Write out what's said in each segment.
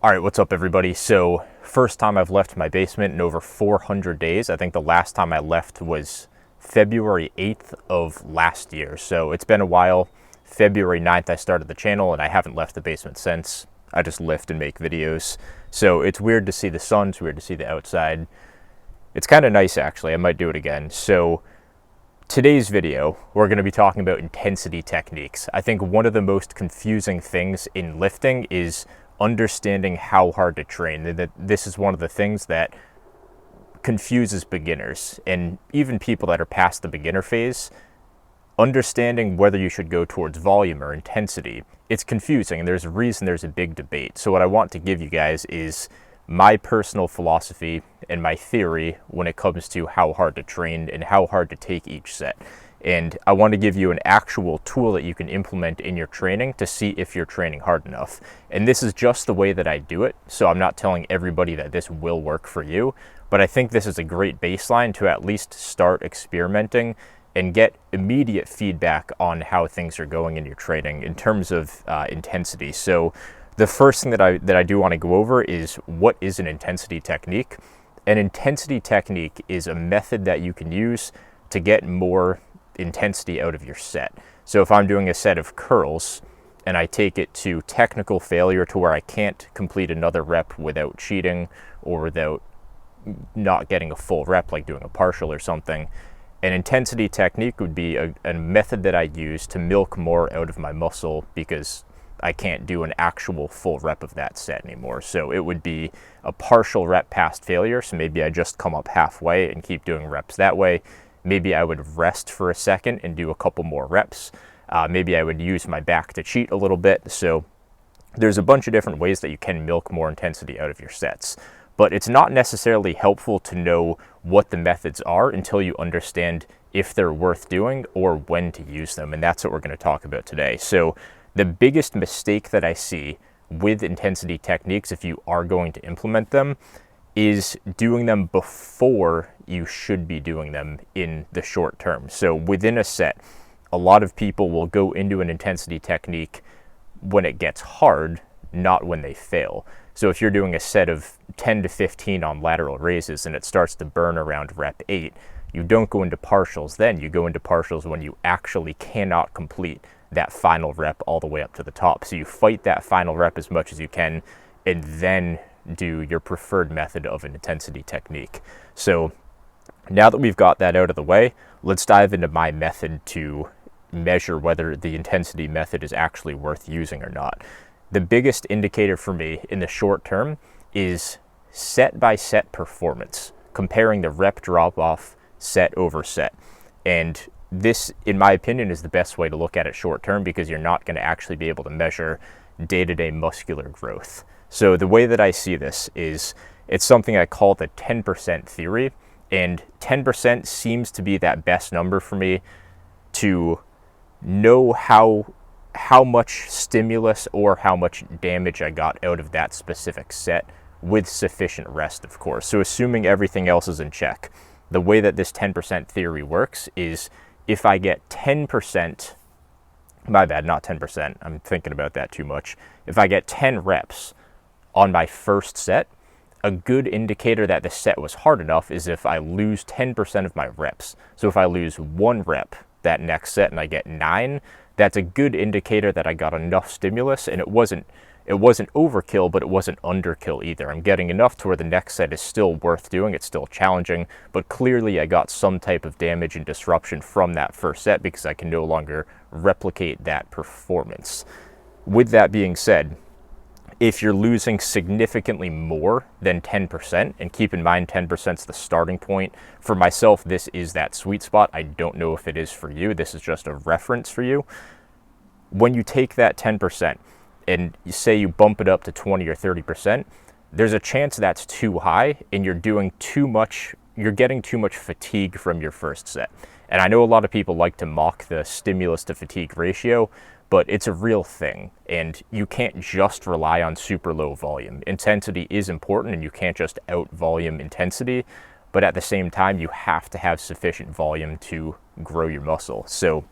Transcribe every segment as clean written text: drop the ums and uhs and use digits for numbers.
All right, what's up everybody? So first time I've left my basement in over 400 days. I think the last time I left was February 8th of last year. So it's been a while. February 9th I started the channel and I haven't left the basement since. I just lift and make videos. So it's weird to see the sun, it's weird to see the outside. It's kind of nice actually, I might do it again. So today's video, we're going to be talking about intensity techniques. I think one of the most confusing things in lifting is understanding how hard to train. That this is one of the things that confuses beginners and even people that are past the beginner phase. Understanding whether you should go towards volume or intensity, it's confusing, and there's a reason there's a big debate. So what I want to give you guys is my personal philosophy and my theory when it comes to how hard to train and how hard to take each set. And I want to give you an actual tool that you can implement in your training to see if you're training hard enough. And this is just the way that I do it. So I'm not telling everybody that this will work for you, but I think this is a great baseline to at least start experimenting and get immediate feedback on how things are going in your training in terms of intensity. So the first thing that I do want to go over is what is an intensity technique. An intensity technique is a method that you can use to get more intensity out of your set. So if I'm doing a set of curls and I take it to technical failure to where I can't complete another rep without cheating or without not getting a full rep, like doing a partial or something, an intensity technique would be a method that I use to milk more out of my muscle because I can't do an actual full rep of that set anymore. So it would be a partial rep past failure. So maybe I just come up halfway and keep doing reps that way. Maybe I would rest for a second and do a couple more reps. Maybe I would use my back to cheat a little bit. So there's a bunch of different ways that you can milk more intensity out of your sets. But it's not necessarily helpful to know what the methods are until you understand if they're worth doing or when to use them. And that's what we're going to talk about today. So the biggest mistake that I see with intensity techniques, if you are going to implement them, is doing them before you should be doing them in the short term. So within a set, a lot of people will go into an intensity technique when it gets hard, not when they fail. So if you're doing a set of 10 to 15 on lateral raises and it starts to burn around rep 8, you don't go into partials then. You go into partials when you actually cannot complete that final rep all the way up to the top. So you fight that final rep as much as you can and then do your preferred method of an intensity technique. So now that we've got that out of the way, let's dive into my method to measure whether the intensity method is actually worth using or not. The biggest indicator for me in the short term is set by set performance, comparing the rep drop off set over set. And this, in my opinion, is the best way to look at it short term because you're not going to actually be able to measure day-to-day muscular growth. So the way that I see this is it's something I call the 10% theory, and 10% seems to be that best number for me to know how much stimulus or how much damage I got out of that specific set with sufficient rest, of course. So assuming everything else is in check, the way that this 10% theory works is if I get 10%, my bad, not 10%, I'm thinking about that too much. If I get 10 reps on my first set, a good indicator that the set was hard enough is if I lose 10% of my reps. So if I lose 1 rep that next set and I get 9, that's a good indicator that I got enough stimulus, and it wasn't overkill, but it wasn't underkill either. I'm getting enough to where the next set is still worth doing. It's still challenging, but clearly I got some type of damage and disruption from that first set because I can no longer replicate that performance. With that being said, if you're losing significantly more than 10%, and keep in mind 10% is the starting point. For myself, this is that sweet spot. I don't know if it is for you. This is just a reference for you. When you take that 10% and you say you bump it up to 20 or 30%, there's a chance that's too high and you're doing too much, you're getting too much fatigue from your first set. And I know a lot of people like to mock the stimulus to fatigue ratio, but it's a real thing, and you can't just rely on super low volume. Intensity is important, and you can't just out volume intensity, but at the same time, you have to have sufficient volume to grow your muscle. So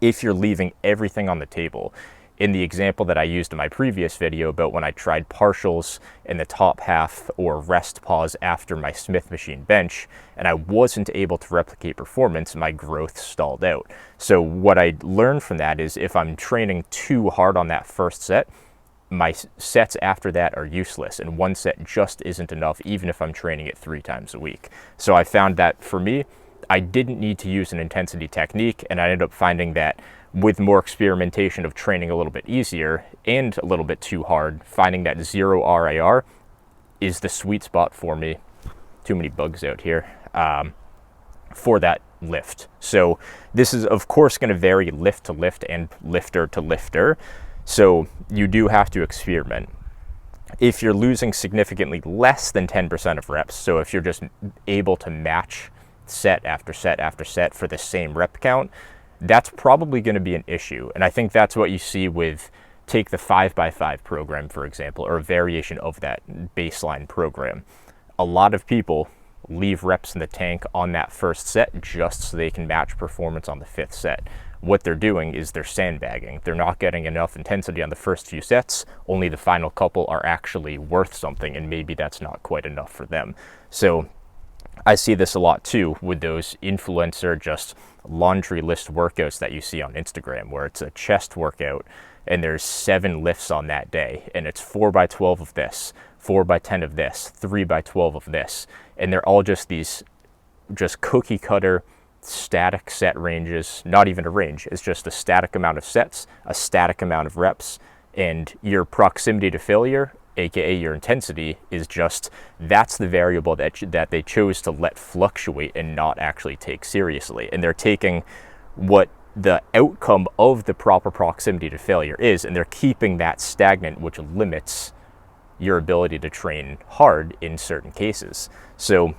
if you're leaving everything on the table in the example that I used in my previous video about when I tried partials in the top half or rest pause after my Smith machine bench, and I wasn't able to replicate performance, my growth stalled out. So what I learned from that is if I'm training too hard on that first set, my sets after that are useless, and one set just isn't enough, even if I'm training it 3 times a week. So I found that for me, I didn't need to use an intensity technique, and I ended up finding that with more experimentation of training a little bit easier and a little bit too hard, finding that 0 RIR is the sweet spot for me. Too many bugs out here. For that lift. So this is of course going to vary lift to lift and lifter to lifter. So you do have to experiment. If you're losing significantly less than 10% of reps, so if you're just able to match set after set after set for the same rep count, that's probably going to be an issue. And I think that's what you see with, take the 5x5 program, for example, or a variation of that baseline program. A lot of people leave reps in the tank on that first set just so they can match performance on the 5th set. What they're doing is they're sandbagging. They're not getting enough intensity on the first few sets. Only the final couple are actually worth something, and maybe that's not quite enough for them. So I see this a lot too with those influencer just laundry list workouts that you see on Instagram, where it's a chest workout and there's 7 lifts on that day, and it's 4x12 of this, 4x10 of this, 3x12 of this, and they're all just these cookie cutter static set ranges. Not even a range, it's just a static amount of sets, a static amount of reps, and your proximity to failure, aka your intensity, is just, that's the variable that they chose to let fluctuate and not actually take seriously. And they're taking what the outcome of the proper proximity to failure is, and they're keeping that stagnant, which limits your ability to train hard in certain cases. So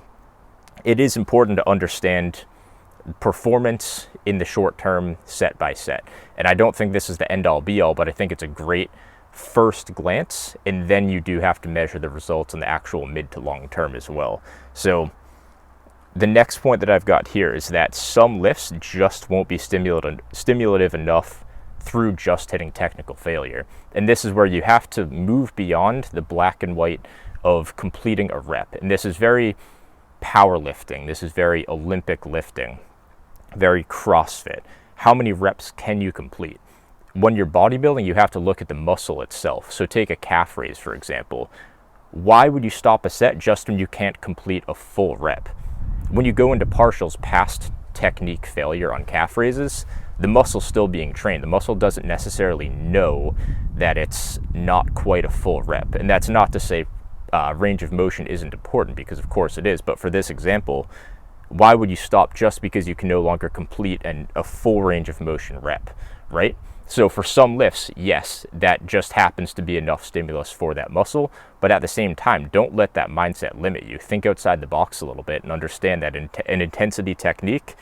it is important to understand performance in the short term, set by set. And I don't think this is the end all be all, but I think it's a great first glance, and then you do have to measure the results in the actual mid to long term as well. So the next point that I've got here is that some lifts just won't be stimulative enough through just hitting technical failure. And this is where you have to move beyond the black and white of completing a rep. And this is very powerlifting. This is very Olympic lifting, very CrossFit. How many reps can you complete? When you're bodybuilding, you have to look at the muscle itself. So take a calf raise, for example. Why would you stop a set just when you can't complete a full rep? When you go into partials past technique failure on calf raises, the muscle's still being trained. The muscle doesn't necessarily know that it's not quite a full rep. And that's not to say range of motion isn't important, because of course it is. But for this example, why would you stop just because you can no longer complete a full range of motion rep, right? So for some lifts, yes, that just happens to be enough stimulus for that muscle. But at the same time, don't let that mindset limit you. Think outside the box a little bit and understand that an intensity technique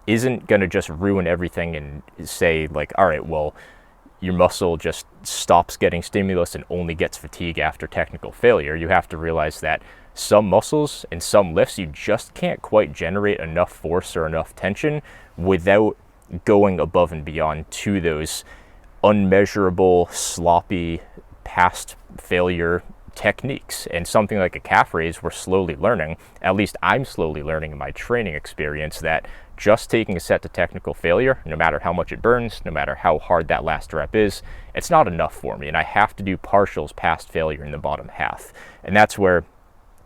isn't going to just ruin everything and say like, all right, well, your muscle just stops getting stimulus and only gets fatigue after technical failure. You have to realize that some muscles and some lifts, you just can't quite generate enough force or enough tension without going above and beyond to those unmeasurable, sloppy, past failure techniques. And something like a calf raise, we're slowly learning, at least I'm slowly learning in my training experience, that just taking a set to technical failure, no matter how much it burns, no matter how hard that last rep is, it's not enough for me. And I have to do partials past failure in the bottom half. And that's where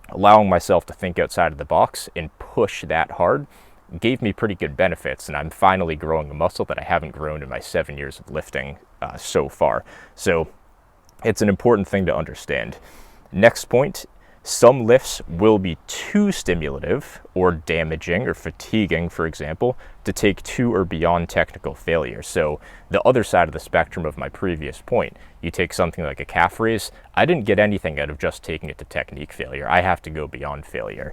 allowing myself to think outside of the box and push that hard gave me pretty good benefits, and I'm finally growing a muscle that I haven't grown in my 7 years of lifting so far. So it's an important thing to understand. Next point, some lifts will be too stimulative or damaging or fatiguing, for example, to take to or beyond technical failure. So the other side of the spectrum of my previous point, you take something like a calf raise, I didn't get anything out of just taking it to technique failure. I have to go beyond failure.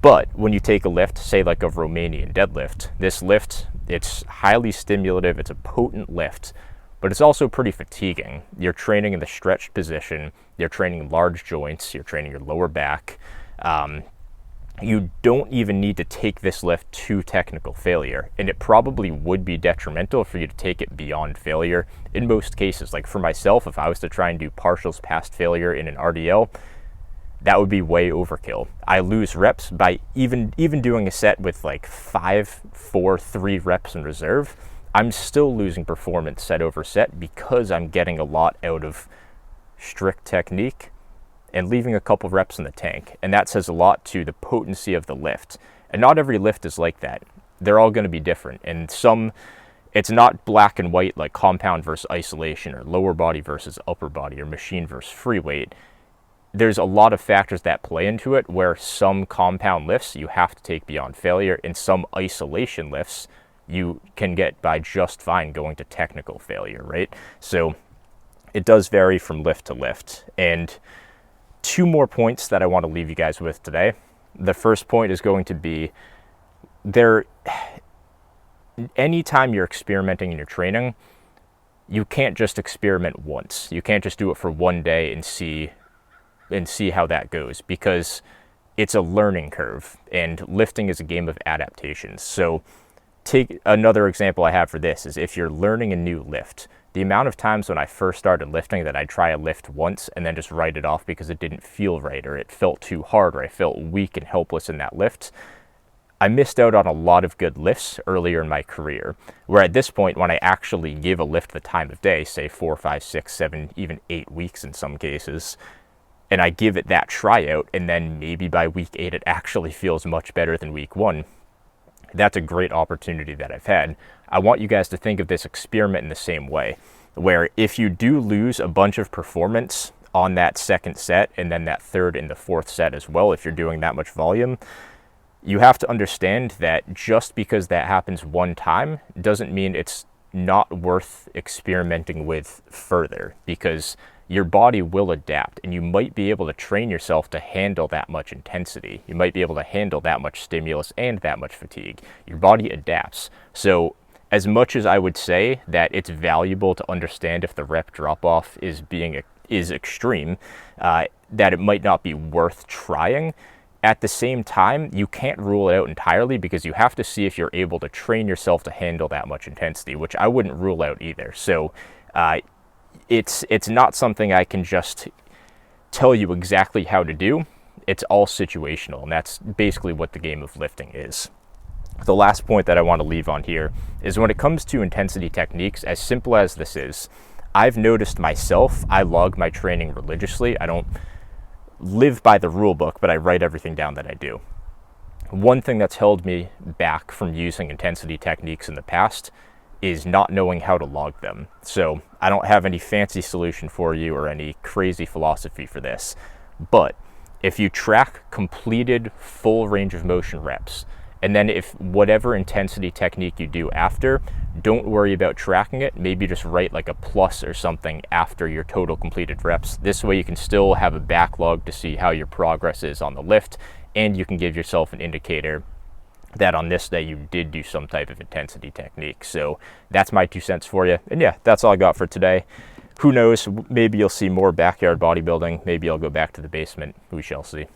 But when you take a lift, say like a Romanian deadlift, this lift, it's highly stimulative, it's a potent lift, but it's also pretty fatiguing. You're training in the stretched position, you're training large joints, you're training your lower back. you don't even need to take this lift to technical failure. And it probably would be detrimental for you to take it beyond failure in most cases. Like for myself, if I was to try and do partials past failure in an RDL, that would be way overkill. I lose reps by even doing a set with like 5, 4, 3 reps in reserve. I'm still losing performance set over set because I'm getting a lot out of strict technique and leaving a couple reps in the tank. And that says a lot to the potency of the lift. And not every lift is like that. They're all going to be different. And some, it's not black and white like compound versus isolation or lower body versus upper body or machine versus free weight. There's a lot of factors that play into it, where some compound lifts you have to take beyond failure, and some isolation lifts you can get by just fine going to technical failure, right? So it does vary from lift to lift. And 2 more points that I want to leave you guys with today. The first point is going to be anytime you're experimenting in your training, you can't just experiment once. You can't just do it for one day and see how that goes, because it's a learning curve, and lifting is a game of adaptations. So take another example I have for this is if you're learning a new lift. The amount of times when I first started lifting that I'd try a lift once and then just write it off because it didn't feel right, or it felt too hard, or I felt weak and helpless in that lift, I missed out on a lot of good lifts earlier in my career. Where at this point, when I actually give a lift the time of day, say 4, 5, 6, 7, even 8 weeks in some cases, and I give it that tryout, and then maybe by week 8 it actually feels much better than week 1, that's a great opportunity that I've had. I want you guys to think of this experiment in the same way, where if you do lose a bunch of performance on that second set, and then that third and the fourth set as well, if you're doing that much volume, you have to understand that just because that happens one time doesn't mean it's not worth experimenting with further, because your body will adapt, and you might be able to train yourself to handle that much intensity. You might be able to handle that much stimulus and that much fatigue. Your body adapts. So as much as I would say that it's valuable to understand if the rep drop-off is extreme, that it might not be worth trying, at the same time, you can't rule it out entirely, because you have to see if you're able to train yourself to handle that much intensity, which I wouldn't rule out either. So it's not something I can just tell you exactly how to do. It's all situational, and that's basically what the game of lifting is. The last point that I want to leave on here is when it comes to intensity techniques, as simple as this is, I've noticed myself, I log my training religiously. I don't live by the rule book, but I write everything down that I do. One thing that's held me back from using intensity techniques in the past is not knowing how to log them. So I don't have any fancy solution for you or any crazy philosophy for this, but if you track completed full range of motion reps, and then if whatever intensity technique you do after, don't worry about tracking it. Maybe just write like a plus or something after your total completed reps. This way you can still have a backlog to see how your progress is on the lift, and you can give yourself an indicator that on this day you did do some type of intensity technique. So that's my 2 cents for you. And yeah, that's all I got for today. Who knows, maybe you'll see more backyard bodybuilding. Maybe I'll go back to the basement. We shall see.